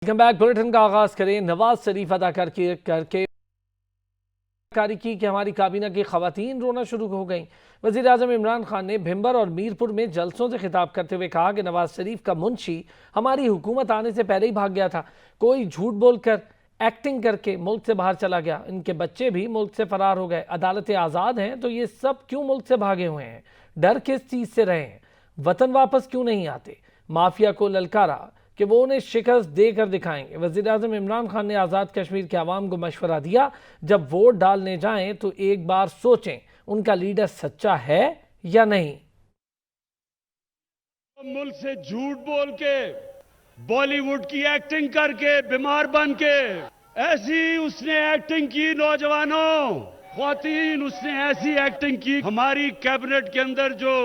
Welcome back bulletin کا آغاز کریں نواز شریف ادا کر کے کی کہ ہماری کابینہ کی خواتین رونا شروع ہو گئیں۔ وزیر اعظم عمران خان نے بھمبر اور میرپور میں جلسوں سے خطاب کرتے ہوئے کہا کہ نواز شریف کا منشی ہماری حکومت آنے سے پہلے ہی بھاگ گیا تھا، کوئی جھوٹ بول کر ایکٹنگ کر کے ملک سے باہر چلا گیا، ان کے بچے بھی ملک سے فرار ہو گئے، عدالتیں آزاد ہیں تو یہ سب کیوں ملک سے بھاگے ہوئے ہیں، ڈر کس چیز سے رہے ہیں، وطن واپس کیوں نہیں آتے۔ مافیا کو للکارا کہ وہ انہیں شکست دے کر دکھائیں گے۔ وزیر اعظم عمران خان نے آزاد کشمیر کے عوام کو مشورہ دیا، جب ووٹ ڈالنے جائیں تو ایک بار سوچیں ان کا لیڈر سچا ہے یا نہیں۔ ملک سے جھوٹ بول کے، بالی ووڈ کی ایکٹنگ کر کے، بیمار بن کے، ایسی اس نے ایکٹنگ کی نوجوانوں، خواتین، اس نے ایسی ایکٹنگ کی، ہماری کیبنٹ کے اندر جو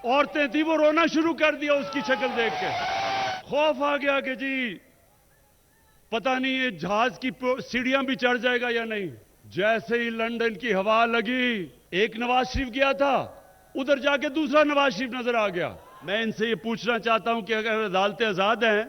عورتیں تھیں وہ رونا شروع کر دیا اس کی شکل دیکھ کے۔ خوف آ گیا کہ جی پتہ نہیں یہ جہاز کی سیڑھیاں بھی چڑھ جائے گا یا نہیں۔ جیسے ہی لنڈن کی ہوا لگی، ایک نواز شریف گیا تھا، ادھر جا کے دوسرا نواز شریف نظر آ گیا۔ میں ان سے یہ پوچھنا چاہتا ہوں کہ اگر عدالتیں آزاد ہیں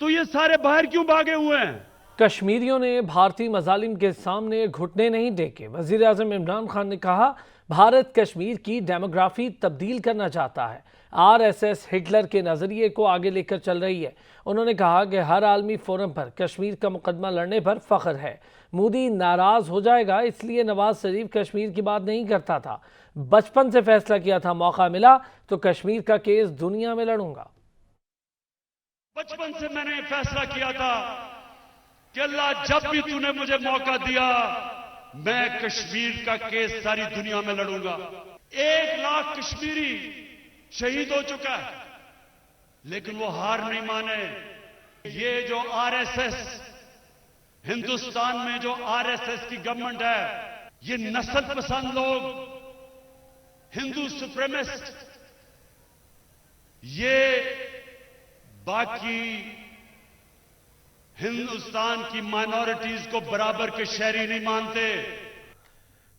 تو یہ سارے باہر کیوں بھاگے ہوئے ہیں؟ کشمیریوں نے بھارتی مظالم کے سامنے گھٹنے نہیں ٹیکے۔ وزیر اعظم عمران خان نے کہا بھارت کشمیر کی ڈیموگرافی تبدیل کرنا چاہتا ہے، آر ایس ایس ہٹلر کے نظریے کو آگے لے کر چل رہی ہے۔ انہوں نے کہا کہ ہر عالمی فورم پر کشمیر کا مقدمہ لڑنے پر فخر ہے۔ مودی ناراض ہو جائے گا اس لیے نواز شریف کشمیر کی بات نہیں کرتا تھا، بچپن سے فیصلہ کیا تھا موقع ملا تو کشمیر کا کیس دنیا میں لڑوں گا۔ بچپن سے میں نے فیصلہ کیا تھا کہ اللہ جب بھی تو نے مجھے موقع دیا میں کشمیر کا کیس ساری دنیا میں لڑوں گا۔ 1,00,000 کشمیری شہید ہو چکا ہے لیکن وہ ہار نہیں مانے۔ یہ جو آر ایس ایس، ہندوستان میں جو آر ایس ایس کی گورنمنٹ ہے، یہ نسل پسند لوگ، ہندو سپریمسٹ، یہ باقی ہندوستان کی مائنورٹیز کو برابر کے شہری نہیں مانتے۔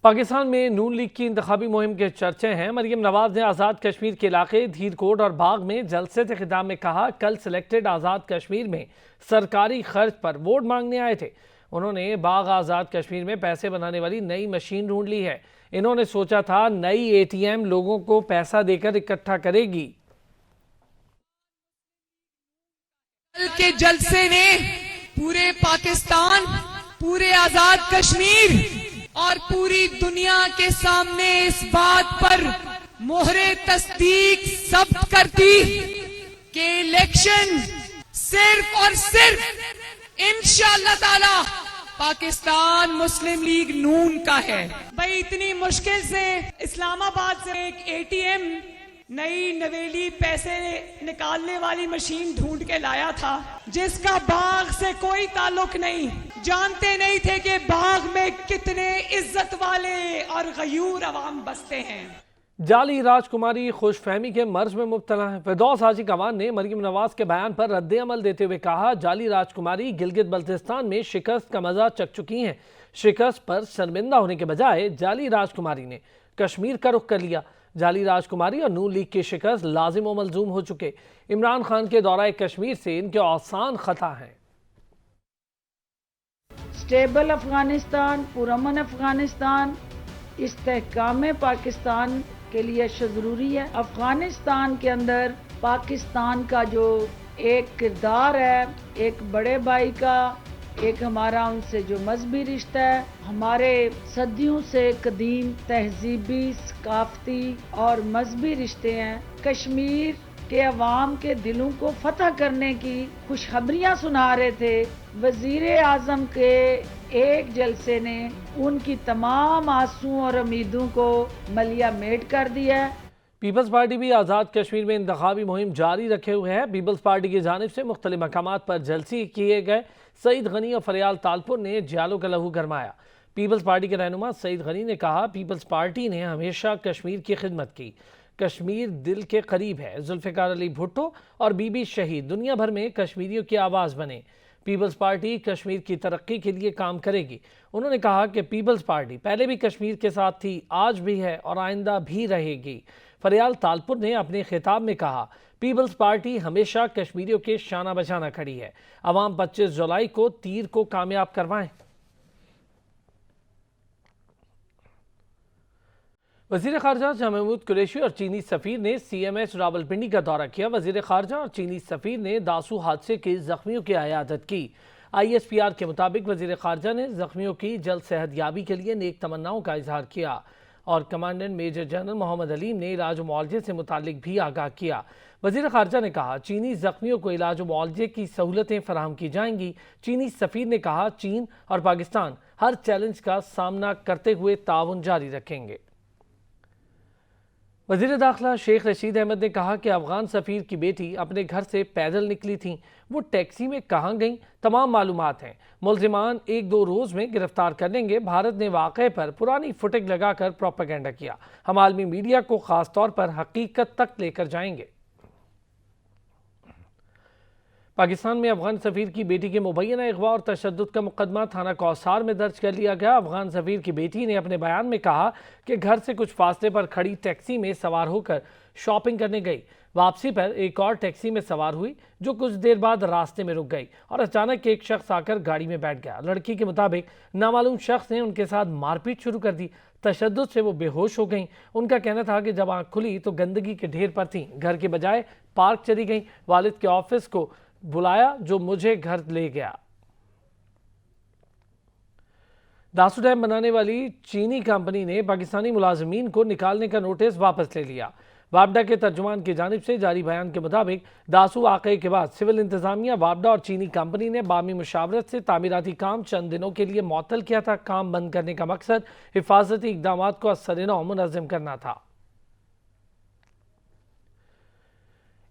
پاکستان میں نون لیگ کی انتخابی مہم کے چرچے ہیں۔ مریم نواز نے آزاد کشمیر کے علاقے دھیر کوٹ اور باغ میں جلسے سے خطاب میں کہا کل سلیکٹڈ آزاد کشمیر میں سرکاری خرچ پر ووٹ مانگنے آئے تھے۔ انہوں نے باغ آزاد کشمیر میں پیسے بنانے والی نئی مشین ڈھونڈ لی ہے۔ انہوں نے سوچا تھا نئی اے ٹی ایم لوگوں کو پیسہ دے کر اکٹھا کرے گی۔ کل کے جلسے نے پورے پاکستان، پورے آزاد کشمیر اور پوری دنیا کے سامنے اس بات پر مہر تصدیق ثبت کر دی کہ الیکشن صرف اور صرف انشاءاللہ تعالی پاکستان مسلم لیگ نون کا ہے۔ بھائی اتنی مشکل سے اسلام آباد سے ایک اے ٹی ایم نئی نویلی پیسے نکالنے والی مشین ڈھونڈ کے لایا تھا جس کا باغ سے کوئی تعلق نہیں، جانتے نہیں تھے کہ باغ میں کتنے عزت والے اور غیور عوام بستے ہیں۔ جعلی راجکماری خوش فہمی کے مرض میں مبتلا ہے۔ فردوس حاجی کمال نے مریم نواز کے بیان پر رد عمل دیتے ہوئے کہا جعلی راجکماری گلگت بلتستان میں شکست کا مزہ چکھ چکی ہیں۔ شکست پر شرمندہ ہونے کے بجائے جعلی راجکماری نے کشمیر کا رخ کر لیا۔ جعلی راجکماری اور نون لیگ کی شکست لازم و ملزوم ہو چکے۔ عمران خان کے دورہ کشمیر سے ان کے آسان خطا ہیں۔ اسٹیبل افغانستان، پرامن افغانستان، استحکام پاکستان کے لیے ضروری ہے۔ افغانستان کے اندر پاکستان کا جو ایک کردار ہے، ایک بڑے بھائی کا، ایک ہمارا ان سے جو مذہبی رشتہ ہے، ہمارے صدیوں سے قدیم تہذیبی، ثقافتی اور مذہبی رشتے ہیں۔ کشمیر کے عوام کے دلوں کو فتح کرنے کی خوشخبریاں سنا رہے تھے۔ وزیر اعظم کے ایک جلسے نے ان کی تمام آرزوؤں اور امیدوں کو ملیہ میٹ کر دیا ہے۔ پیپلز پارٹی بھی آزاد کشمیر میں انتخابی مہم جاری رکھے ہوئے ہے۔ پیپلز پارٹی کی جانب سے مختلف مقامات پر جلسے کیے گئے۔ سعید غنی اور فریال تالپور نے جیالوں کا لہو گرمایا۔ پیپلز پارٹی کے رہنما سعید غنی نے کہا پیپلز پارٹی نے ہمیشہ کشمیر کی خدمت کی، کشمیر دل کے قریب ہے۔ ذوالفقار علی بھٹو اور بی بی شہید دنیا بھر میں کشمیریوں کی آواز بنے۔ پیپلز پارٹی کشمیر کی ترقی کے لیے کام کرے گی۔ انہوں نے کہا کہ پیپلز پارٹی پہلے بھی کشمیر کے ساتھ تھی، آج بھی ہے اور آئندہ بھی رہے گی۔ فریال تالپور نے اپنے خطاب میں کہا پیپلز پارٹی ہمیشہ کشمیریوں کے شانہ بشانہ کھڑی ہے. عوام 25 جولائی کو تیر کو کامیاب کروائیں. وزیر خارجہ شاہ محمود قریشی اور چینی سفیر نے سی ایم ایچ راولپنڈی کا دورہ کیا. وزیر خارجہ اور چینی سفیر نے داسو حادثے کے زخمیوں کی عیادت کی. آئی ایس پی آر کے مطابق وزیر خارجہ نے زخمیوں کی جلد صحت یابی کے لیے نیک تمناؤں کا اظہار کیا اور کمانڈنٹ میجر جنرل محمد علیم نے علاج و معالجے سے متعلق بھی آگاہ کیا. وزیر خارجہ نے کہا چینی زخمیوں کو علاج و معالجے کی سہولتیں فراہم کی جائیں گی. چینی سفیر نے کہا چین اور پاکستان ہر چیلنج کا سامنا کرتے ہوئے تعاون جاری رکھیں گے. وزیر داخلہ شیخ رشید احمد نے کہا کہ افغان سفیر کی بیٹی اپنے گھر سے پیدل نکلی تھیں. وہ ٹیکسی میں کہاں گئیں تمام معلومات ہیں. ملزمان 1-2 روز میں گرفتار کر لیں گے. بھارت نے واقعے پر پرانی فوٹیج لگا کر پروپیگنڈا کیا. ہم عالمی میڈیا کو خاص طور پر حقیقت تک لے کر جائیں گے. پاکستان میں افغان سفیر کی بیٹی کے مبینہ اغوا اور تشدد کا مقدمہ تھانہ کوثر میں درج کر لیا گیا. افغان سفیر کی بیٹی نے اپنے بیان میں کہا کہ گھر سے کچھ فاصلے پر کھڑی ٹیکسی میں سوار ہو کر شاپنگ کرنے گئی. واپسی پر ایک اور ٹیکسی میں سوار ہوئی جو کچھ دیر بعد راستے میں رک گئی اور اچانک ایک شخص آ کر گاڑی میں بیٹھ گیا. لڑکی کے مطابق نامعلوم شخص نے ان کے ساتھ مار پیٹ شروع کر دی. تشدد سے وہ بے ہوش ہو گئیں. ان کا کہنا تھا کہ جب آنکھ کھلی تو گندگی کے ڈھیر پر تھیں. گھر کے بجائے پارک چلی گئیں. والد کے آفس کو بلایا جو مجھے گھر لے گیا. داسو ڈیم بنانے والی چینی کمپنی نے پاکستانی ملازمین کو نکالنے کا نوٹس واپس لے لیا. وابڈا کے ترجمان کی جانب سے جاری بیان کے مطابق داسو واقعے کے بعد سول انتظامیہ، وابڈا اور چینی کمپنی نے باہمی مشاورت سے تعمیراتی کام چند دنوں کے لیے معطل کیا تھا. کام بند کرنے کا مقصد حفاظتی اقدامات کو از نو منظم کرنا تھا.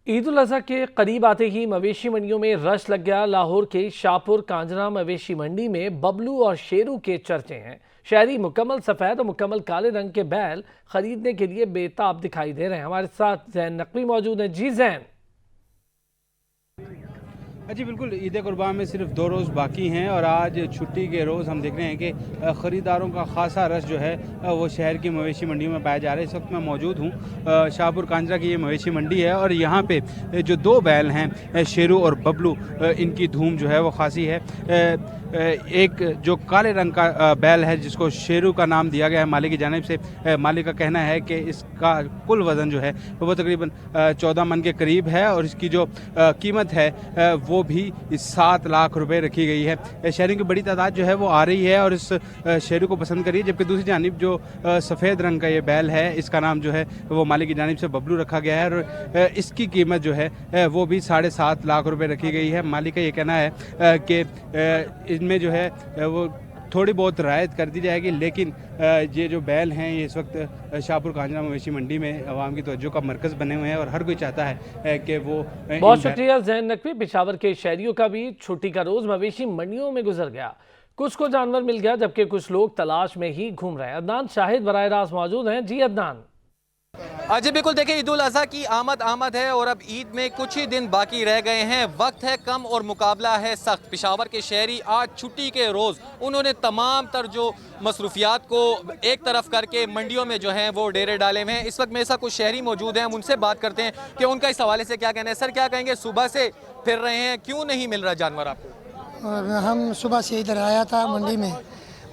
عید الاضحیٰ کے قریب آتے ہی مویشی منڈیوں میں رش لگ گیا. لاہور کے شاہپور کانجرا مویشی منڈی میں ببلو اور شیرو کے چرچے ہیں. شہری مکمل سفید اور مکمل کالے رنگ کے بیل خریدنے کے لیے بے تاب دکھائی دے رہے ہیں. ہمارے ساتھ زین نقوی موجود ہیں. جی زین. جی بالکل، عید قربان میں صرف 2 روز باقی ہیں اور آج چھٹی کے روز ہم دیکھ رہے ہیں کہ خریداروں کا خاصا رش جو ہے وہ شہر کی مویشی منڈیوں میں پایا جا رہا ہے. اس وقت میں موجود ہوں شاہپور کانجرا کی یہ مویشی منڈی ہے اور یہاں پہ جو 2 بیل ہیں شیرو اور ببلو، ان کی دھوم جو ہے وہ خاصی ہے. ایک جو کالے رنگ کا بیل ہے جس کو شیرو کا نام دیا گیا ہے مالک کی جانب سے. مالک کا کہنا ہے کہ اس کا کل وزن جو ہے وہ تقریباً 14 من کے قریب ہے اور اس کی جو قیمت ہے وہ بھی 7 لاکھ روپے رکھی گئی ہے. شہریوں کی بڑی تعداد جو ہے وہ آ رہی ہے اور اس شیرو کو پسند کری ہے، جبکہ دوسری جانب جو سفید رنگ کا یہ بیل ہے اس کا نام جو ہے وہ مالک کی جانب سے ببلو رکھا گیا ہے اور اس کی قیمت جو ہے وہ بھی 7.5 لاکھ روپے رکھی گئی ہے. مالک کا یہ کہنا ہے کہ ان میں جو ہے وہ تھوڑی بہت رعایت کر دی جائے گی، لیکن یہ جو بیل ہیں یہ اس وقت شاہپور کانجرا مویشی منڈی میں عوام کی توجہ کا مرکز بنے ہوئے ہیں اور ہر کوئی چاہتا ہے کہ وہ. بہت شکریہ زین نقوی. پشاور کے شہریوں کا بھی چھٹی کا روز مویشی منڈیوں میں گزر گیا. کچھ کو جانور مل گیا جبکہ کچھ لوگ تلاش میں ہی گھوم رہے ہیں. عدنان شاہد براہ راست موجود ہیں. جی عدنان. جی بالکل، دیکھیں عید الاضحیٰ کی آمد ہے اور اب عید میں کچھ ہی دن باقی رہ گئے ہیں. وقت ہے کم اور مقابلہ ہے سخت. پشاور کے شہری آج چھٹی کے روز انہوں نے تمام تر جو مصروفیات کو ایک طرف کر کے منڈیوں میں جو ہیں وہ ڈیرے ڈالے ہوئے ہیں. اس وقت میرے ساتھ کچھ شہری موجود ہیں، ہم ان سے بات کرتے ہیں کہ ان کا اس حوالے سے کیا کہنا ہے. سر کیا کہیں گے، صبح سے پھر رہے ہیں، کیوں نہیں مل رہا جانور آپ کو؟ ہم صبح سے ادھر آیا تھا منڈی میں.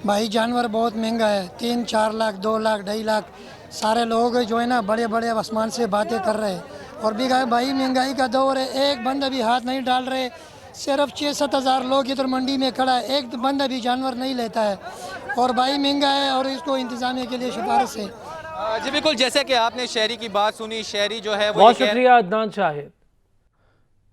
بھائی جانور بہت مہنگا ہے، 3-4 لاکھ 2 لاکھ 2.5 لاکھ. سارے لوگ جو ہے نا بڑے بڑے آسمان سے باتیں کر رہے ہیں اور بھی بھائی مہنگائی کا دور ہے. ایک بندہ بھی ہاتھ نہیں ڈال رہے. صرف 6-7 ہزار لوگ ادھر منڈی میں کھڑا ہے، ایک بندہ بھی جانور نہیں لیتا ہے اور بھائی مہنگا ہے اور اس کو انتظامیہ کے لیے سفارش ہے. جی بالکل، جیسے کہ آپ نے شہری کی بات سنی، شہری جو ہے وہ. بہت شکریہ عدنان شاہد.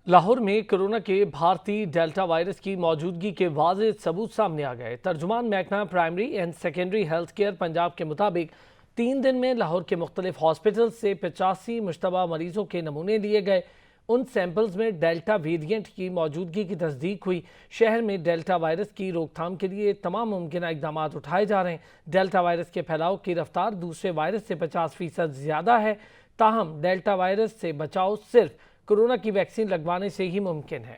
لاہور میں کرونا کے بھارتی ڈیلٹا وائرس کی موجودگی کے واضح ثبوت سامنے آ گئے. ترجمان محکمہ primary and secondary health care Punjab کے مطابق 3 دن میں لاہور کے مختلف ہاسپٹل سے 85 مشتبہ مریضوں کے نمونے لیے گئے. ان سیمپلز میں ڈیلٹا ویریئنٹ کی موجودگی کی تصدیق ہوئی. شہر میں ڈیلٹا وائرس کی روک تھام کے لیے تمام ممکنہ اقدامات اٹھائے جا رہے ہیں. ڈیلٹا وائرس کے پھیلاؤ کی رفتار دوسرے وائرس سے 50% زیادہ ہے. تاہم ڈیلٹا وائرس سے بچاؤ صرف کورونا کی ویکسین لگوانے سے ہی ممکن ہے.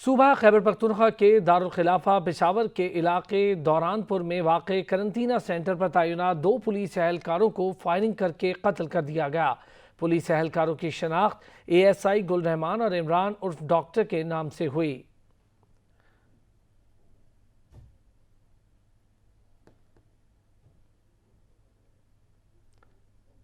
صوبہ خیبر پختونخوا کے دارالخلافہ پشاور کے علاقے دوران پور میں واقع کرنٹینہ سینٹر پر تعینات 2 پولیس اہلکاروں کو فائرنگ کر کے قتل کر دیا گیا۔ پولیس اہلکاروں کی شناخت ASI گل رحمان اور عمران عرف ڈاکٹر کے نام سے ہوئی۔